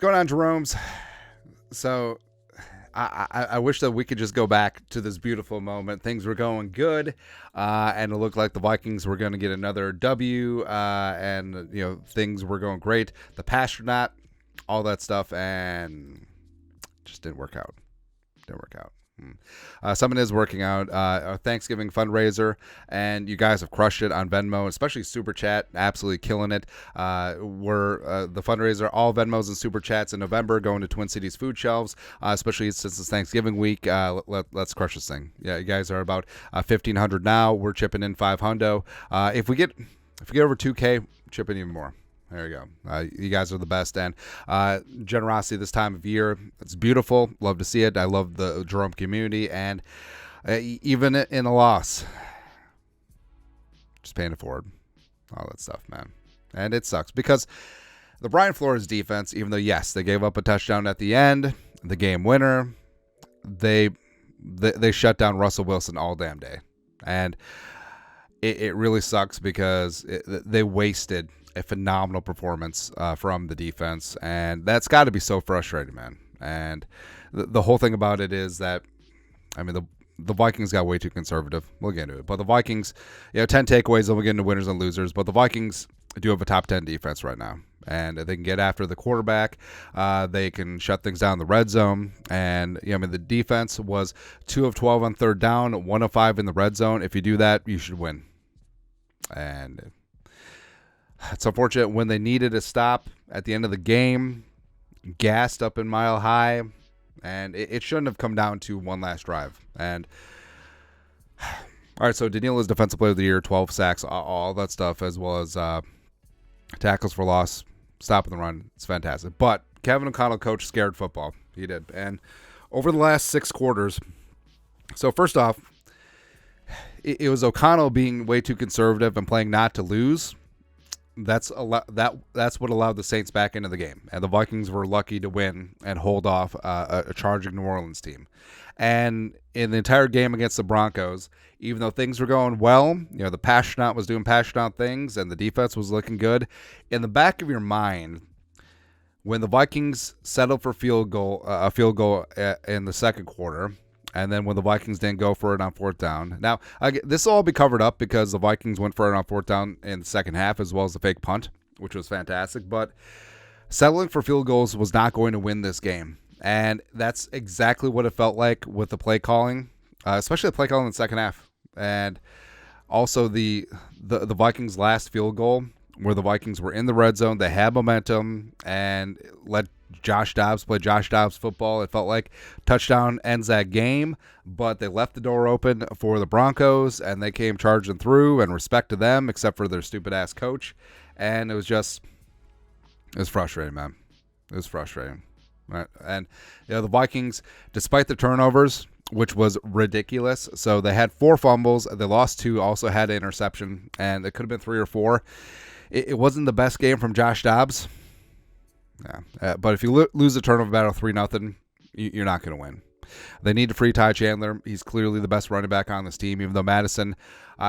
going on, Jerome's? So I wish that we could just go back to this beautiful moment. Things were going good, and it looked like the Vikings were going to get another W, and things were going great. The Pastronaut, all that stuff, and just didn't work out. Something is working out. Our Thanksgiving fundraiser, and you guys have crushed it on Venmo, especially Super Chat, absolutely killing it. We're the fundraiser, all Venmos and Super Chats in November, going to Twin Cities food shelves, especially since it's Thanksgiving week. Let's crush this thing. Yeah, you guys are about 1,500 now. We're chipping in 500. If we get over 2K, chip in even more. There you go. You guys are the best. And generosity this time of year, it's beautiful. Love to see it. I love the Jerome community. And even in a loss, just paying it forward. All that stuff, man. And it sucks because the Brian Flores defense, even though, yes, they gave up a touchdown at the end, the game winner, they shut down Russell Wilson all damn day. And it really sucks because they wasted a phenomenal performance from the defense, and that's got to be so frustrating, man. And the whole thing about it is that, I mean, the Vikings got way too conservative. We'll get into it, but the Vikings, 10 takeaways, and we'll get into winners and losers, but the Vikings do have a top 10 defense right now, and they can get after the quarterback. They can shut things down in the red zone, and the defense was 2 of 12 on third down, 1 of 5 in the red zone. If you do that, you should win. And it's unfortunate when they needed a stop at the end of the game, gassed up in Mile High, and it shouldn't have come down to one last drive. And all right, so Daniil is Defensive Player of the Year, 12 sacks, all that stuff, as well as tackles for loss, stopping the run. It's fantastic. But Kevin O'Connell coached scared football. He did. And over the last 6 quarters, so first off, it was O'Connell being way too conservative and playing not to lose. That's what allowed the Saints back into the game, and the Vikings were lucky to win and hold off a charging New Orleans team. And in the entire game against the Broncos, even though things were going well, the Pastronaut was doing Pastronaut things, and the defense was looking good. In the back of your mind, when the Vikings settled for a field goal in the second quarter, and then when the Vikings didn't go for it on fourth down. Now, this will all be covered up because the Vikings went for it on fourth down in the second half, as well as the fake punt, which was fantastic. But settling for field goals was not going to win this game. And that's exactly what it felt like with the play calling, especially the play calling in the second half. And also the Vikings' last field goal, where the Vikings were in the red zone. They had momentum and let Josh Dobbs play Josh Dobbs football. It felt like touchdown ends that game, but they left the door open for the Broncos, and they came charging through, and respect to them, except for their stupid-ass coach. And it was frustrating, man. It was frustrating. Right? And the Vikings, despite the turnovers, which was ridiculous, so they had 4 fumbles. They lost 2, also had an interception, and it could have been 3 or 4. It wasn't the best game from Josh Dobbs. Yeah, but if you lose a turnover battle 3-0, you're not going to win. They need to free Ty Chandler. He's clearly the best running back on this team, even though Madison,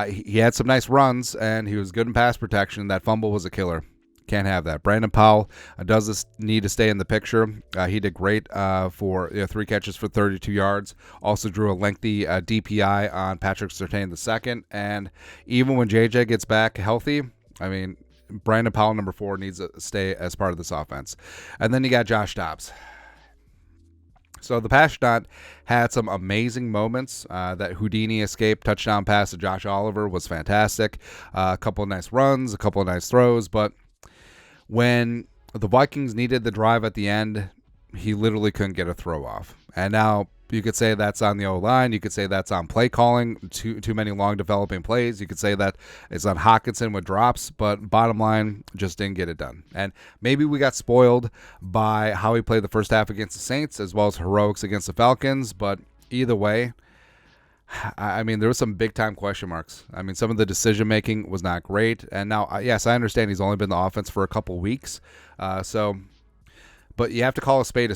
he had some nice runs, and he was good in pass protection. That fumble was a killer. Can't have that. Brandon Powell does need to stay in the picture. He did great for 3 catches for 32 yards. Also drew a lengthy DPI on Patrick Surtain II. And even when JJ gets back healthy, I mean, Brandon Powell, number 4, needs to stay as part of this offense. And then you got Josh Dobbs. So the Pastronaut had some amazing moments. That Houdini escape touchdown pass to Josh Oliver was fantastic. A couple of nice runs, a couple of nice throws. But when the Vikings needed the drive at the end, he literally couldn't get a throw off. And now you could say that's on the O-line. You could say that's on play calling, too many long developing plays. You could say that it's on Hockenson with drops, but bottom line, just didn't get it done. And maybe we got spoiled by how he played the first half against the Saints, as well as heroics against the Falcons. But either way, I mean, there was some big-time question marks. I mean, some of the decision-making was not great. And now, yes, I understand he's only been in the offense for a couple weeks. But you have to call a spade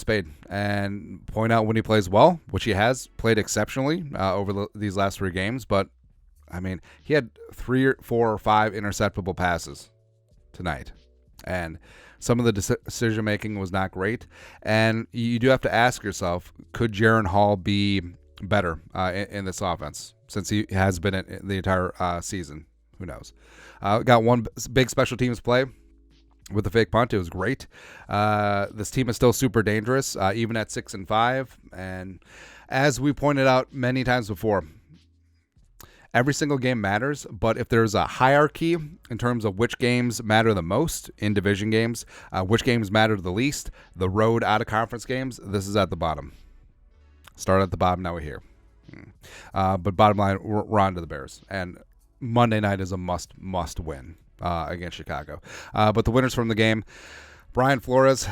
and point out when he plays well, which he has played exceptionally over these last 3 games. But, I mean, he had 3, 4, or 5 interceptable passes tonight. And some of the decision making was not great. And you do have to ask yourself, could Jaron Hall be better in this offense, since he has been in the entire season? Who knows? Got one big special teams play with the fake punt. It was great. This team is still super dangerous, even at 6-5. And as we pointed out many times before, every single game matters, but if there's a hierarchy in terms of which games matter the most in division games, which games matter the least, the road out-of-conference games, this is at the bottom. Start at the bottom, now we're here. But bottom line, we're on to the Bears. And Monday night is a must win against Chicago. But the winners from the game, Brian Flores,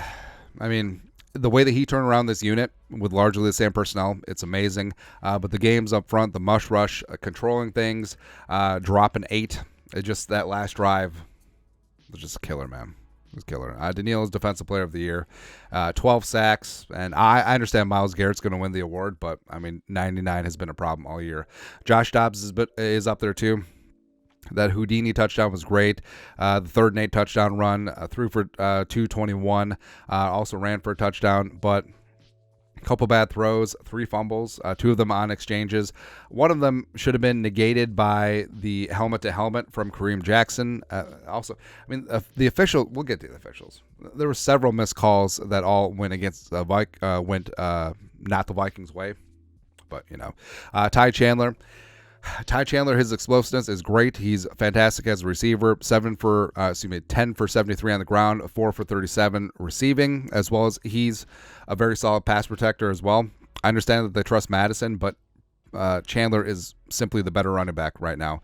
I mean, the way that he turned around this unit with largely the same personnel, it's amazing. But the games up front, the mush rush, controlling things, dropping 8, just that last drive was just a killer, man. It was killer. Daniil's Defensive Player of the Year, 12 sacks, and I understand Myles Garrett's going to win the award, but, I mean, 99 has been a problem all year. Josh Dobbs is up there, too. That Houdini touchdown was great. The third and 8 touchdown run, threw for 221, also ran for a touchdown, but a couple bad throws, 3 fumbles, 2 of them on exchanges. One of them should have been negated by the helmet-to-helmet from Kareem Jackson. Also, I mean, the official, we'll get to the officials. There were several missed calls that all went against not the Vikings' way, but, you know. Ty Chandler, his explosiveness is great. He's fantastic as a receiver. 10 for 73 on the ground, 4 for 37 receiving, as well as he's a very solid pass protector as well. I understand that they trust Madison, but Chandler is simply the better running back right now.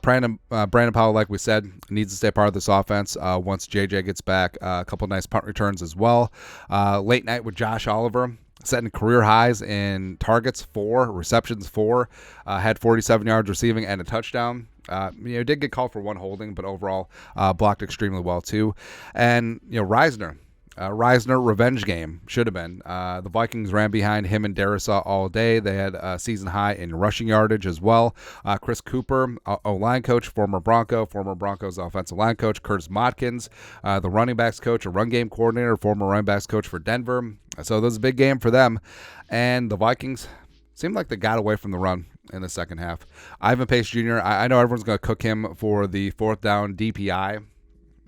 Brandon Powell, like we said, needs to stay part of this offense once JJ gets back. A couple nice punt returns as well. Late night with Josh Oliver, setting career highs in targets 4, receptions 4, had 47 yards receiving and a touchdown. Did get called for 1 holding, but overall blocked extremely well too. And Reisner revenge game should have been. The Vikings ran behind him and Darisaw all day. They had a season high in rushing yardage as well. Chris Cooper, O-line coach, former Broncos offensive line coach. Curtis Modkins, the running backs coach, a run game coordinator, former running backs coach for Denver. So this was a big game for them. And the Vikings seemed like they got away from the run in the second half. Ivan Pace Jr., I know everyone's going to cook him for the 4th down DPI.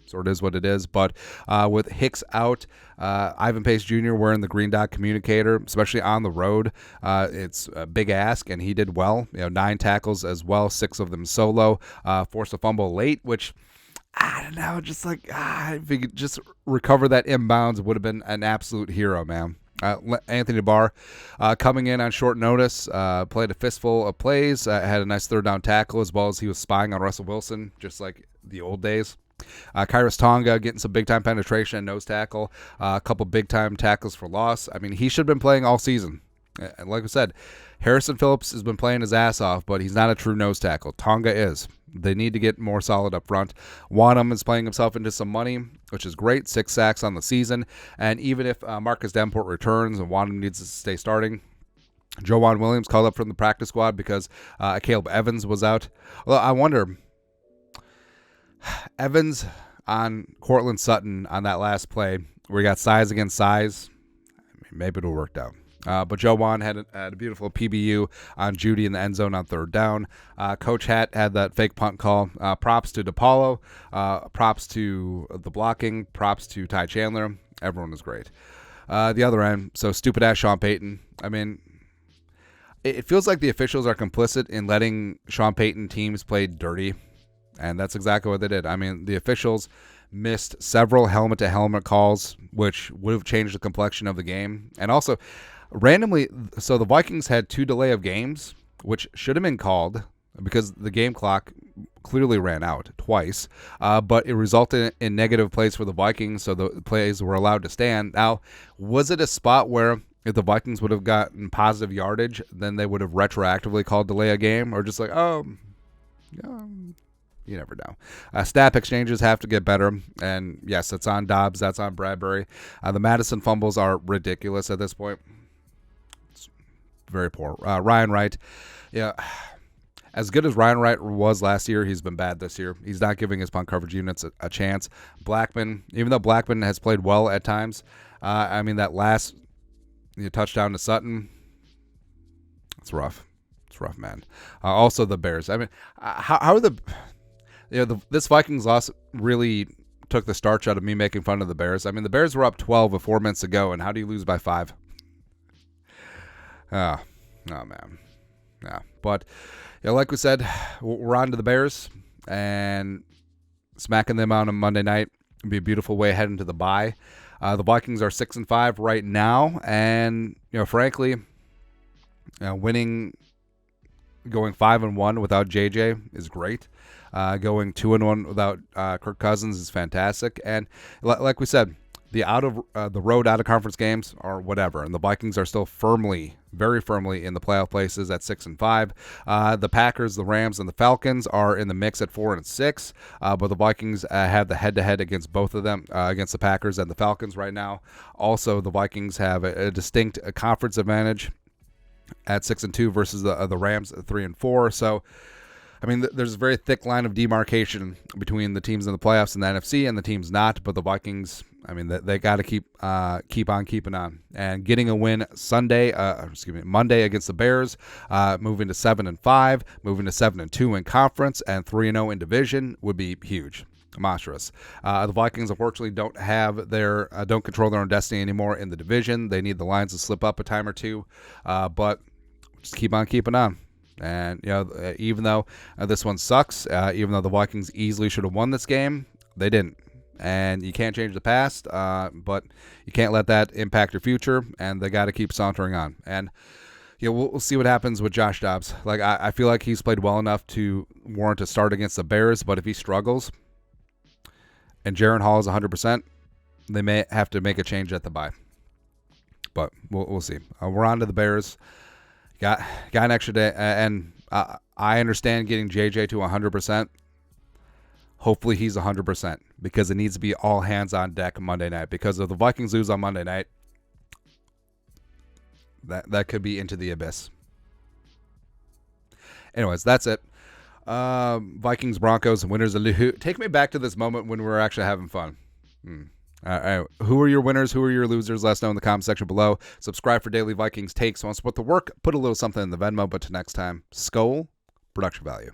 Sort of is what it is, but with Hicks out, Ivan Pace Jr. wearing the green dot communicator, especially on the road, it's a big ask, and he did well. 9 tackles as well, 6 of them solo. Forced a fumble late, which I don't know, just like if he could just recover that inbounds, would have been an absolute hero, man. Anthony Barr coming in on short notice, played a fistful of plays, had a nice 3rd down tackle, as well as he was spying on Russell Wilson, just like the old days. Kairos Tonga getting some big-time penetration and nose tackle, a couple big-time tackles for loss. I mean, he should have been playing all season. And like I said, Harrison Phillips has been playing his ass off, but he's not a true nose tackle. Tonga is. They need to get more solid up front. Wanham is playing himself into some money, which is great. 6 sacks on the season. And even if Marcus Davenport returns and Wanham needs to stay starting, Joejuan Williams called up from the practice squad because Caleb Evans was out. Well, I wonder, Evans on Cortland Sutton on that last play where he got size against size, maybe it'll work out. But Joejuan had a beautiful PBU on Judy in the end zone on 3rd down. Coach Hatt had that fake punt call. Props to DePaulo. Props to the blocking. Props to Ty Chandler. Everyone was great. The other end, so stupid-ass Sean Payton. I mean, it feels like the officials are complicit in letting Sean Payton teams play dirty. And that's exactly what they did. I mean, the officials missed several helmet-to-helmet calls, which would have changed the complexion of the game. And also, randomly, so the Vikings had 2 delay of games, which should have been called because the game clock clearly ran out twice. But it resulted in negative plays for the Vikings, so the plays were allowed to stand. Now, was it a spot where if the Vikings would have gotten positive yardage, then they would have retroactively called delay a game? Or just like, you never know. Snap exchanges have to get better. And yes, that's on Dobbs. That's on Bradbury. The Madison fumbles are ridiculous at this point. It's very poor. Ryan Wright. Yeah. as good as Ryan Wright was last year, he's been bad this year. He's not giving his punt coverage units a chance. Blackman, even though Blackman has played well at times, that last touchdown to Sutton, it's rough. It's rough, man. Also, the Bears. How are this Vikings loss really took the starch out of me making fun of the Bears. The Bears were up 12 with 4 minutes to go, and how do you lose by 5? Oh man. Yeah. But like we said, we're on to the Bears, and smacking them out on Monday night would be a beautiful way ahead into the bye. The Vikings are 6-5 right now, and frankly, winning, going 5-1 without JJ is great. Going 2-1 without Kirk Cousins is fantastic. And like we said, the road out of conference games are whatever, and the Vikings are still very firmly in the playoff places at 6-5. The Packers, the Rams, and the Falcons are in the mix at 4-6. But the Vikings have the head-to-head against both of them, against the Packers and the Falcons right now. Also, the Vikings have a distinct conference advantage at 6-2 versus the Rams at 3-4. So, there's a very thick line of demarcation between the teams in the playoffs in the NFC and the teams not. But the Vikings, they got to keep on keeping on, and getting a win Monday against the Bears, moving to 7-5, moving to 7-2 in conference and 3-0 in division would be huge. Monstrous. The Vikings unfortunately don't control their own destiny anymore in the division. They need the Lions to slip up a time or two, but just keep on keeping on. And even though this one sucks, even though the Vikings easily should have won this game, they didn't. And you can't change the past, but you can't let that impact your future. And they got to keep sauntering on. And we'll see what happens with Josh Dobbs. I feel like he's played well enough to warrant a start against the Bears, but if he struggles and Jaron Hall is 100%, they may have to make a change at the bye. But we'll see. We're on to the Bears. Got an extra day, and I understand getting JJ to 100%. Hopefully he's 100%, because it needs to be all hands on deck Monday night. Because if the Vikings lose on Monday night, that could be into the abyss. Anyways, that's it. Vikings-Broncos, winners of the... Take me back to this moment when we were actually having fun. Who are your winners? Who are your losers? Let us know in the comment section below. Subscribe for daily Vikings takes. Want to support the work? Put a little something in the Venmo. But to next time, Skol, production value.